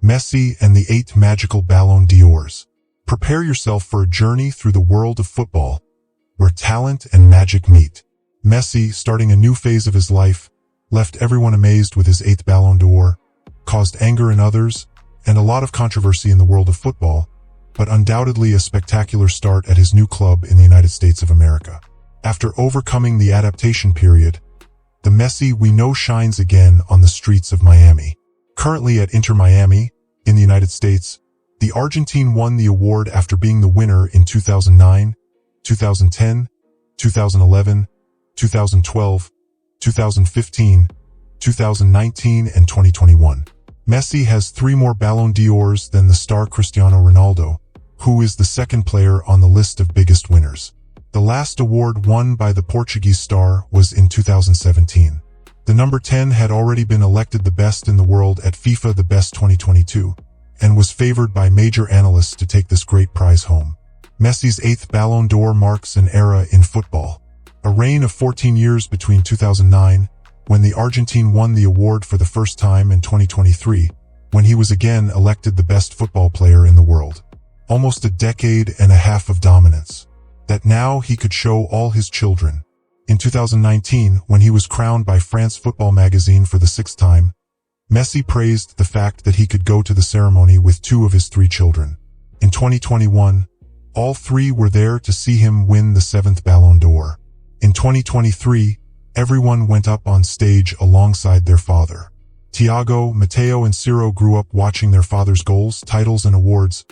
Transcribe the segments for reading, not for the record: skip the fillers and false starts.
Messi and the 8 magical Ballon d'Ors. Prepare yourself for a journey through the world of football, where talent and magic meet. Messi, starting a new phase of his life, left everyone amazed with his 8th Ballon d'Or, caused anger in others, and a lot of controversy in the world of football, but undoubtedly a spectacular start at his new club in the United States of America. After overcoming the adaptation period, the Messi we know shines again on the streets of Miami. Currently at Inter Miami, in the United States, the Argentine won the award after being the winner in 2009, 2010, 2011, 2012, 2015, 2019, and 2021. Messi has 3 more Ballon d'Ors than the star Cristiano Ronaldo, who is the second player on the list of biggest winners. The last award won by the Portuguese star was in 2017. The number 10 had already been elected the best in the world at FIFA The Best 2022, and was favored by major analysts to take this great prize home. Messi's 8th Ballon d'Or marks an era in football. A reign of 14 years between 2009, when the Argentine won the award for the first time, and 2023, when he was again elected the best football player in the world. Almost a decade and a half of dominance, that now he could show all his children. In 2019, when he was crowned by France Football magazine for the 6th time, Messi praised the fact that he could go to the ceremony with 2 of his 3 children. In 2021, all 3 were there to see him win the 7th Ballon d'Or. In 2023, everyone went up on stage alongside their father. Thiago, Matteo, and Ciro grew up watching their father's goals, titles, and awards.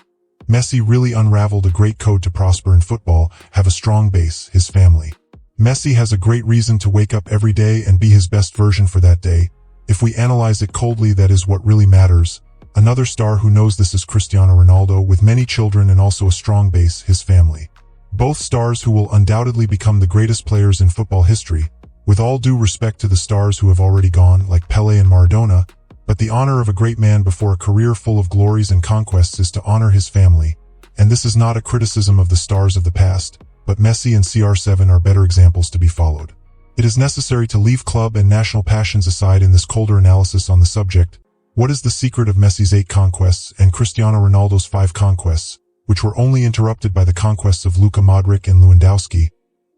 Messi really unraveled a great code to prosper in football, have a strong base, his family. Messi has a great reason to wake up every day and be his best version for that day. If we analyze it coldly, that is what really matters. Another star who knows this is Cristiano Ronaldo, with many children and also a strong base, his family. Both stars who will undoubtedly become the greatest players in football history, with all due respect to the stars who have already gone, like Pelé and Maradona, but the honor of a great man before a career full of glories and conquests is to honor his family. And this is not a criticism of the stars of the past, but Messi and CR7 are better examples to be followed. It is necessary to leave club and national passions aside in this colder analysis on the subject. What is the secret of Messi's 8 conquests and Cristiano Ronaldo's 5 conquests, which were only interrupted by the conquests of Luka Modric and Lewandowski?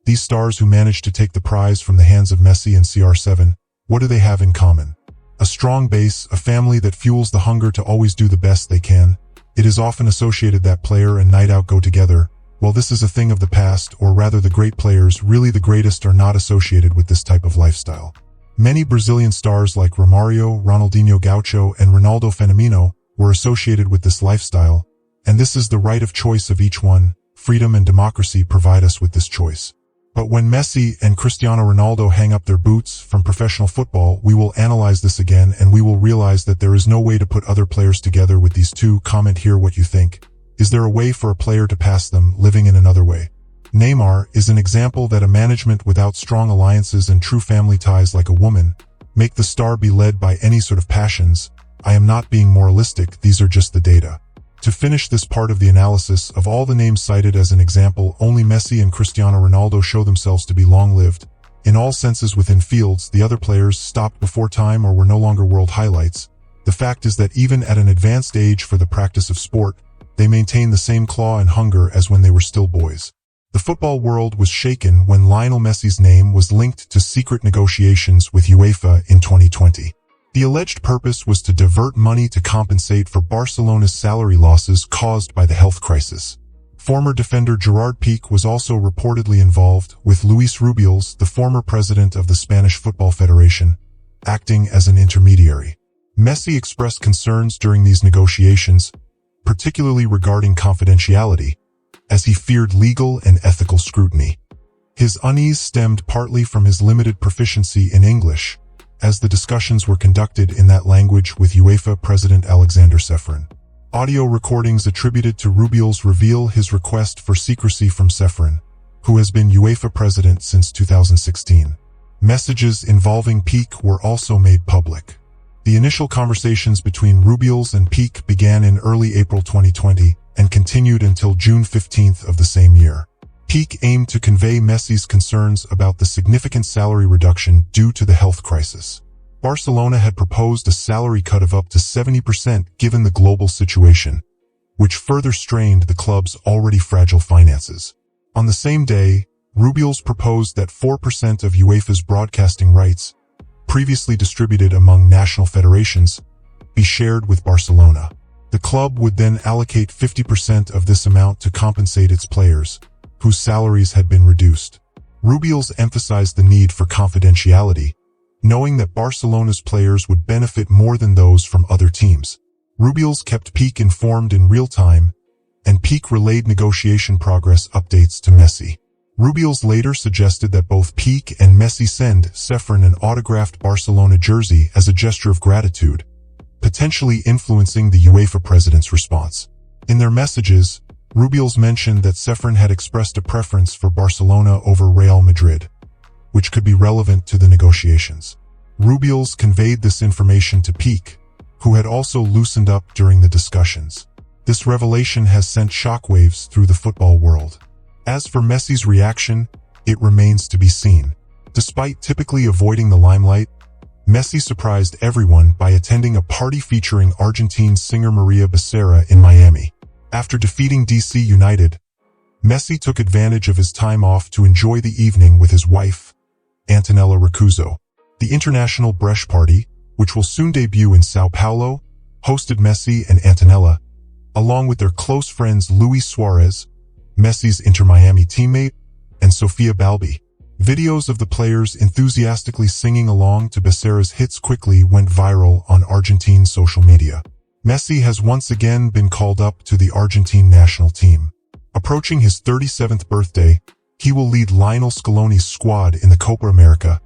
These stars who managed to take the prize from the hands of Messi and CR7, what do they have in common? A strong base, a family that fuels the hunger to always do the best they can. It is often associated that player and night out go together. Well, this is a thing of the past, or rather the great players, really the greatest, are not associated with this type of lifestyle. Many Brazilian stars like Romario, Ronaldinho Gaucho, and Ronaldo Fenomeno were associated with this lifestyle, and this is the right of choice of each one. Freedom and democracy provide us with this choice. But when Messi and Cristiano Ronaldo hang up their boots from professional football, we will analyze this again and we will realize that there is no way to put other players together with these 2. Comment here what you think. Is there a way for a player to pass them, living in another way? Neymar is an example that a management without strong alliances and true family ties, like a woman, make the star be led by any sort of passions. I am not being moralistic, these are just the data. To finish this part of the analysis, of all the names cited as an example, only Messi and Cristiano Ronaldo show themselves to be long-lived. In all senses within fields, the other players stopped before time or were no longer world highlights. The fact is that even at an advanced age for the practice of sport, they maintain the same claw and hunger as when they were still boys. The football world was shaken when Lionel Messi's name was linked to secret negotiations with UEFA in 2020. The alleged purpose was to divert money to compensate for Barcelona's salary losses caused by the health crisis. Former defender Gerard Piqué was also reportedly involved, with Luis Rubiales, the former president of the Spanish Football Federation, acting as an intermediary. Messi expressed concerns during these negotiations, particularly regarding confidentiality, as he feared legal and ethical scrutiny. His unease stemmed partly from his limited proficiency in English, as the discussions were conducted in that language with UEFA President Alexander Ceferin. Audio recordings attributed to Rubiales reveal his request for secrecy from Ceferin, who has been UEFA president since 2016. Messages involving Piqué were also made public. The initial conversations between Rubiales and Piqué began in early April 2020 and continued until June 15th of the same year. Piqué aimed to convey Messi's concerns about the significant salary reduction due to the health crisis. Barcelona had proposed a salary cut of up to 70% given the global situation, which further strained the club's already fragile finances. On the same day, Rubiales proposed that 4% of UEFA's broadcasting rights, previously distributed among national federations, be shared with Barcelona. The club would then allocate 50% of this amount to compensate its players, whose salaries had been reduced. Rubiales emphasized the need for confidentiality, knowing that Barcelona's players would benefit more than those from other teams. Rubiales kept Peak informed in real time, and Peak relayed negotiation progress updates to Messi. Rubiales later suggested that both Peak and Messi send Ceferin an autographed Barcelona jersey as a gesture of gratitude, potentially influencing the UEFA president's response. In their messages, Rubiales mentioned that Ceferin had expressed a preference for Barcelona over Real Madrid, which could be relevant to the negotiations. Rubiales conveyed this information to Peak, who had also loosened up during the discussions. This revelation has sent shockwaves through the football world. As for Messi's reaction, it remains to be seen. Despite typically avoiding the limelight, Messi surprised everyone by attending a party featuring Argentine singer Maria Becerra in Miami. After defeating DC United, Messi took advantage of his time off to enjoy the evening with his wife, Antonella Rocuzzo. The International Bresh Party, which will soon debut in Sao Paulo, hosted Messi and Antonella, along with their close friends Luis Suarez, Messi's Inter Miami teammate, and Sofia Balbi. Videos of the players enthusiastically singing along to Becerra's hits quickly went viral on Argentine social media. Messi has once again been called up to the Argentine national team. Approaching his 37th birthday, he will lead Lionel Scaloni's squad in the Copa America,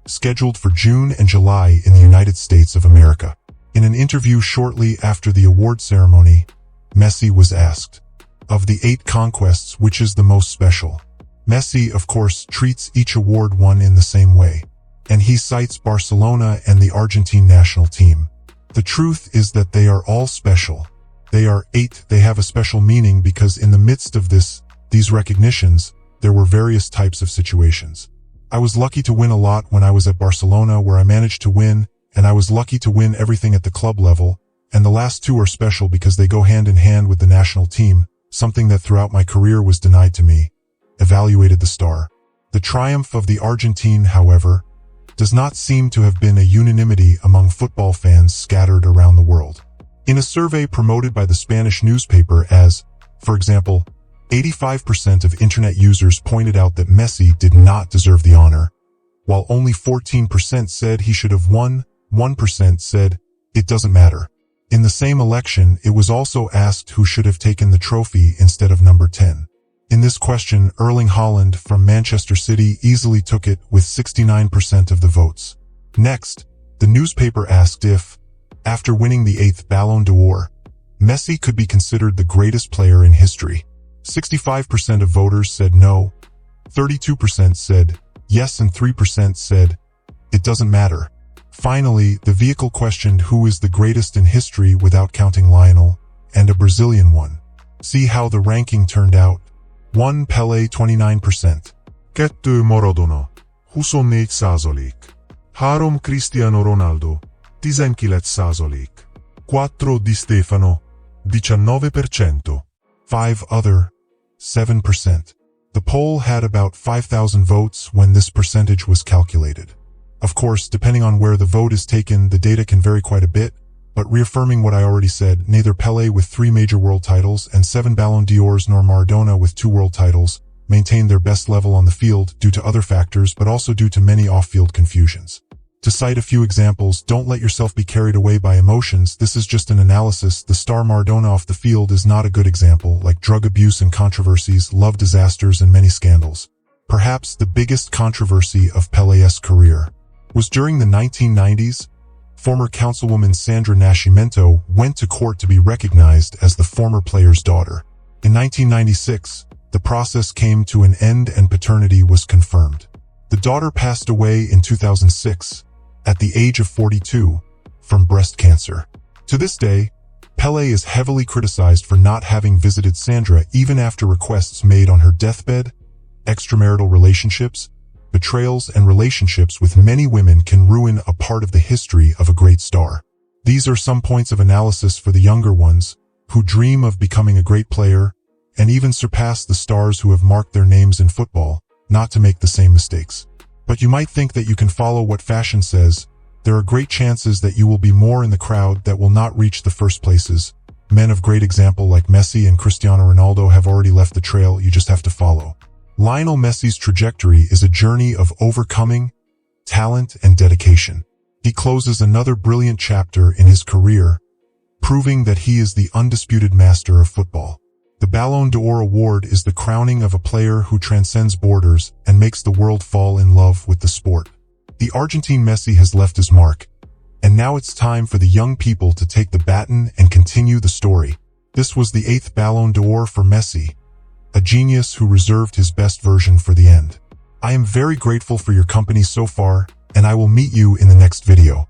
scheduled for June and July in the United States of America. In an interview shortly after the award ceremony, Messi was asked, "Of the 8 conquests, which is the most special?" Messi, of course, treats each award won in the same way, and he cites Barcelona and the Argentine national team. The truth is that they are all special. They are 8. They have a special meaning because in the midst of these recognitions, there were various types of situations. I was lucky to win a lot when I was at Barcelona, where I managed to win, and I was lucky to win everything at the club level, and the last 2 are special because they go hand in hand with the national team, something that throughout my career was denied to me, evaluated the star. The triumph of the Argentine, however, does not seem to have been a unanimity among football fans scattered around the world. In a survey promoted by the Spanish newspaper as, for example, 85% of internet users pointed out that Messi did not deserve the honor, while only 14% said he should have won, 1% said, it doesn't matter. In the same election, it was also asked who should have taken the trophy instead of number 10. In this question, Erling Haaland from Manchester City easily took it with 69% of the votes. Next, the newspaper asked if, after winning the 8th Ballon d'Or, Messi could be considered the greatest player in history. 65% of voters said no, 32% said yes, and 3% said it doesn't matter. Finally, the vehicle questioned who is the greatest in history without counting Lionel, and a Brazilian one. See how the ranking turned out. 1. Pelé 29%. 2. Maradona 24%. 3. Cristiano Ronaldo 19%. 4. Di Stefano 19%. 5 other 7%. The poll had about 5,000 votes when this percentage was calculated. Of course, depending on where the vote is taken, the data can vary quite a bit, but reaffirming what I already said, neither Pelé with 3 major world titles and 7 Ballon d'Ors nor Maradona with 2 world titles maintained their best level on the field due to other factors, but also due to many off-field confusions. To cite a few examples, don't let yourself be carried away by emotions. This is just an analysis. The star Maradona off the field is not a good example, like drug abuse and controversies, love disasters, and many scandals. Perhaps the biggest controversy of Pelé's career was during the 1990s. Former councilwoman Sandra Nascimento went to court to be recognized as the former player's daughter. In 1996, the process came to an end and paternity was confirmed. The daughter passed away in 2006, at the age of 42, from breast cancer. To this day, Pelé is heavily criticized for not having visited Sandra even after requests made on her deathbed, extramarital relationships, betrayals, and relationships with many women can ruin a part of the history of a great star. These are some points of analysis for the younger ones who dream of becoming a great player and even surpass the stars who have marked their names in football, not to make the same mistakes. But you might think that you can follow what fashion says. There are great chances that you will be more in the crowd that will not reach the first places. Men of great example like Messi and Cristiano Ronaldo have already left the trail you just have to follow. Lionel Messi's trajectory is a journey of overcoming, talent, and dedication. He closes another brilliant chapter in his career, proving that he is the undisputed master of football. The Ballon d'Or award is the crowning of a player who transcends borders and makes the world fall in love with the sport. The Argentine Messi has left his mark, and now it's time for the young people to take the baton and continue the story. This was the 8th Ballon d'Or for Messi, a genius who reserved his best version for the end. I am very grateful for your company so far, and I will meet you in the next video.